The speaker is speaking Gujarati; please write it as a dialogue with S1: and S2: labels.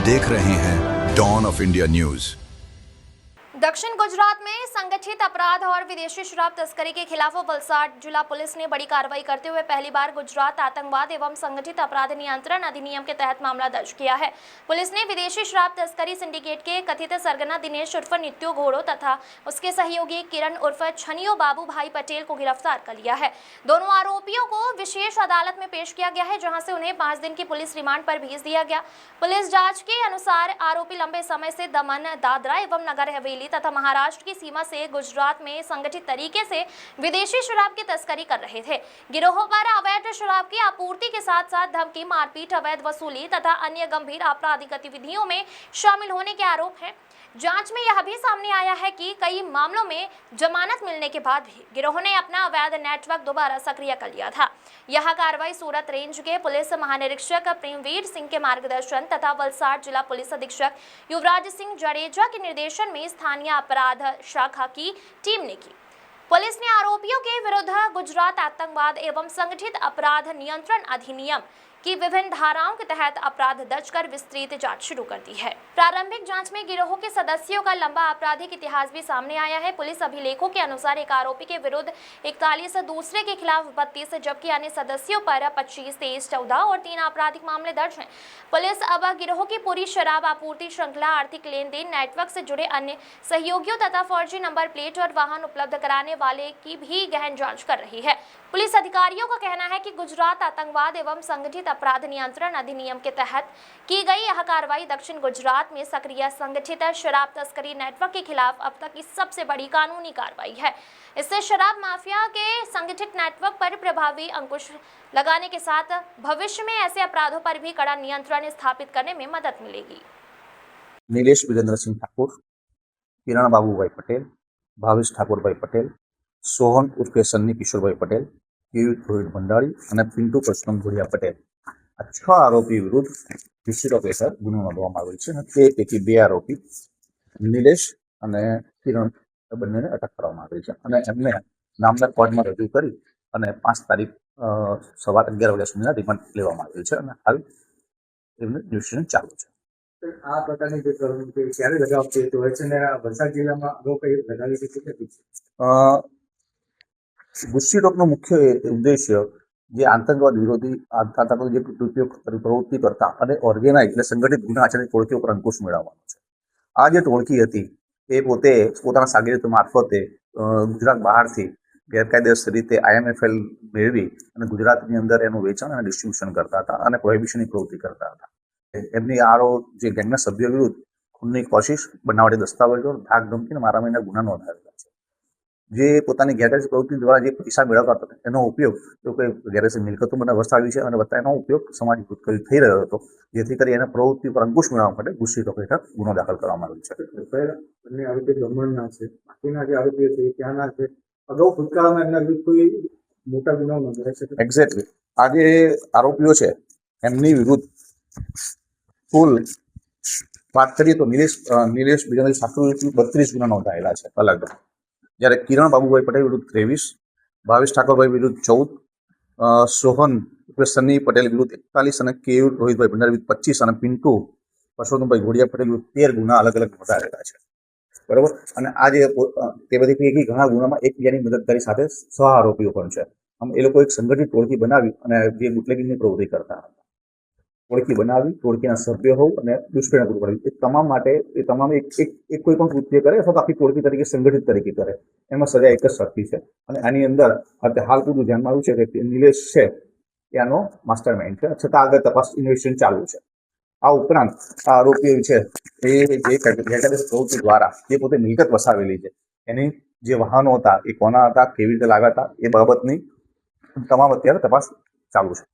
S1: देख रहे हैं डॉन ऑफ इंडिया न्यूज।
S2: दक्षिण गुजरात में संगठित अपराध और विदेशी शराब तस्करी के खिलाफ वलसाड जिला पुलिस ने बड़ी कार्रवाई करते हुए पहली बार गुजरात आतंकवाद एवं संगठित अपराध नियंत्रण अधिनियम के तहत मामला दर्ज किया है। पुलिस ने विदेशी शराब तस्करी सिंडिकेट के कथित सरगना दिनेश उर्फ नित्यो घोड़ो तथा उसके सहयोगी किरण उर्फ छनियो बाबू भाई पटेल को गिरफ्तार कर लिया है। दोनों आरोपियों को विशेष अदालत में पेश किया गया है, जहां से उन्हें 5 दिन की पुलिस रिमांड पर भेज दिया गया। पुलिस जांच के अनुसार आरोपी लंबे समय से दमन, दादरा एवं नगर हवेली तथा महाराष्ट्र की सीमा से गुजरात में संगठित तरीके से विदेशी शराब की तस्करी कर रहे थे। गिरोह पर अवैध शराब की आपूर्ति के साथ साथ धमकी, मारपीट, अवैध वसूली तथा अन्य गंभीर आपराधिक गतिविधियों में शामिल होने के आरोप हैं। जांच में यह भी सामने आया है कि कई मामलों में जमानत मिलने के बाद भी गिरोह ने अपना अवैध नेटवर्क दोबारा सक्रिय कर लिया था। यह कार्रवाई सूरत रेंज के पुलिस महानिरीक्षक प्रेमवीर सिंह के मार्गदर्शन तथा वलसाड जिला पुलिस अधीक्षक युवराज सिंह जडेजा के निर्देशन में स्थानीय अपराध शाखा की टीम ने की। पुलिस ने आरोपियों के विरुद्ध गुजरात आतंकवाद एवं संगठित अपराध नियंत्रण अधिनियम की विभिन्न धाराओं के तहत अपराध दर्ज कर विस्तृत जांच शुरू कर दी है। प्रारंभिक जांच में गिरोह के सदस्यों का लंबा आपराधिक इतिहास भी सामने आया है। पुलिस अभिलेखों के अनुसार एक आरोपी के विरुद्ध 41, दूसरे के खिलाफ 32 जबकि अन्य सदस्यों पर 25, 23, 14 और 3 आपराधिक मामले दर्ज हैं। पुलिस अब गिरोह की पूरी शराब आपूर्ति श्रृंखला, आर्थिक लेन देन, नेटवर्क से जुड़े अन्य सहयोगियों तथा फर्जी नंबर प्लेट और वाहन उपलब्ध कराने वाले की भी गहन जांच कर रही है। पुलिस अधिकारियों का कहना है कि गुजरात आतंकवाद एवं संगठित अपराध नियंत्रण अधिनियम के तहत की गई यह कार्रवाई दक्षिण गुजरात में सक्रिय संगठित शराब तस्करी नेटवर्क के खिलाफ अब तक की सबसे बड़ी कानूनी कार्रवाई है। इससे शराब माफिया के संगठित नेटवर्क पर प्रभावी अंकुश लगाने के साथ भविष्य में ऐसे अपराधों पर भी कड़ा नियंत्रण स्थापित करने में मदद मिलेगी।
S3: नीलेश वीरेंद्र सिंह ठाकुर, किरण बाबूभाई पटेल, भावेश ठाकुरभाई पटेल, सोहन उर्फे सन्नी किशोरभाई पटेल, કેયુર રોહિત ભંડારી અને પિન્ટુ પરશુરામ ભુડિયા પટેલ આ 6 આરોપી વિરુદ્ધ વિશેષ હેઠળ ગુનો નોંધવામાં આવેલ છે અને તે પૈકી 2 આરોપી નિલેશ અને કિરણ બંનેને અટક કરવામાં આવી છે અને એમને નામદાર કોર્ટમાં રજૂ કરી અને 5 તારીખ સવારે 11 વાગ્યા સુધીના રિમાન્ડ લેવામાં આવેલ છે અને હાલ એમને ઇન્વેસ્ટિગેશન ચાલુ છે।
S4: આ પ્રકારની જે પ્રવૃત્તિ ક્યારે લગાવતી હોય છે અને વલસાડ જિલ્લામાં અગાઉ કઈ લગાવી હતી?
S3: ગુસ્સી ટોકનો મુખ્ય ઉદ્દેશ્ય જે આતંકવાદ વિરોધી આતંકવાદ જે પ્રવૃત્તિ કરતા અને ઓર્ગેનાઇઝ એટલે સંગઠિત ગુના આચરણની ટોળકીઓ પર અંકુશ મેળવવાનો છે। આ જે ટોળકી હતી એ પોતે પોતાના સાગરીતો મારફતે ગુજરાત બહારથી ગેરકાયદેસર રીતે IMFL મેળવી અને ગુજરાતની અંદર એનું વેચાણ અને ડિસ્ટ્રીબ્યુશન કરતા હતા અને પ્રોહિબિશનની પ્રવૃત્તિ કરતા હતા। એમની આરો જે ગેંગના સભ્યો વિરુદ્ધ ખૂનની કોશિશ, બનાવટી દસ્તાવેજો, ધાક ધમકી અને મારામારીના ગુના નોંધાયેલા છે। જે પોતાની ગેરકાયદેસર પ્રવૃત્તિ દ્વારા જે પૈસા મેળવતા હતા એનો ઉપયોગ તો કે ગેરકાયદેસર મિલકતો મને વસાવી છે અને વત્તા એનો ઉપયોગ સમાજ વિરોધી થઈ રહ્યો હતો, જેથી કરી એને પ્રવૃત્તિ પર અંકુશ મેળવવા માટે ગુસ્સી ટોક હેઠળ ગુનો દાખલ કરવામાં આવ્યો છે।
S4: બંને આરોપી દમણના છે, બાકીના જે આરોપીઓ છે ત્યાંના છે, અગાઉ ભૂતકાળમાં એમના વિરુદ્ધ કોઈ મોટા ગુનાઓ નોંધાયા છે?
S3: એક્ઝેક્ટલી આ જે આરોપીઓ છે એમની વિરુદ્ધ કુલ વાત કરીએ તો નિલેશ બીજા ઠાકોર 32 ગુના નોંધાયેલા છે અલગ, જ્યારે કિરણ બાબુભાઈ પટેલ વિરુદ્ધ 23, ભાવેશ ઠાકોરભાઈ વિરુદ્ધ 14, સોહન સન્ની પટેલ વિરુદ્ધ 41 અને કેયુર રોહિતભાઈ ભંડારી વિરુદ્ધ 25 અને પિન્ટુ પરશુરામભાઈ ઘોડિયા પટેલ વિરુદ્ધ 13 ગુના અલગ અલગ નોંધાયેલા છે, બરાબર। અને આ જે તે બધી પૈકી ઘણા ગુનામાં એકબીજાની મદદગારી સાથે સહ આરોપીઓ પણ છે। આમ એ લોકો એક સંગઠિત ટોળકી બનાવી અને જે બુટલેગિંગની પ્રવૃત્તિ કરતા હતા, ટોળકી બનાવી, ટોળકીના સભ્ય હોવ અને દુષ્કર્મ પૂરું પાડવું, એ તમામ માટે એ તમામ એક કોઈ પણ કૃત્ય કરે અથવા આખી ટોળકી તરીકે સંગઠિત તરીકે કરે એમાં સજા એક જ શક્તિ છે। અને આની અંદર હાલ પૂરું ધ્યાનમાં આવ્યું છે કે નિલેશ છે ત્યાંનો માસ્ટર માઇન્ડ છે, છતાં આગળ તપાસ ઇન્વેસ્ટિગેશન ચાલુ છે। આ ઉપરાંત આ આરોપીઓ છે એ જે ગેરકાયદેસર પ્રવૃત્તિ દ્વારા જે પોતે મિલકત વસાવેલી છે એની જે વાહનો હતા એ કોના હતા, કેવી રીતે લાવ્યા હતા એ બાબતની તમામ અત્યારે તપાસ ચાલુ છે।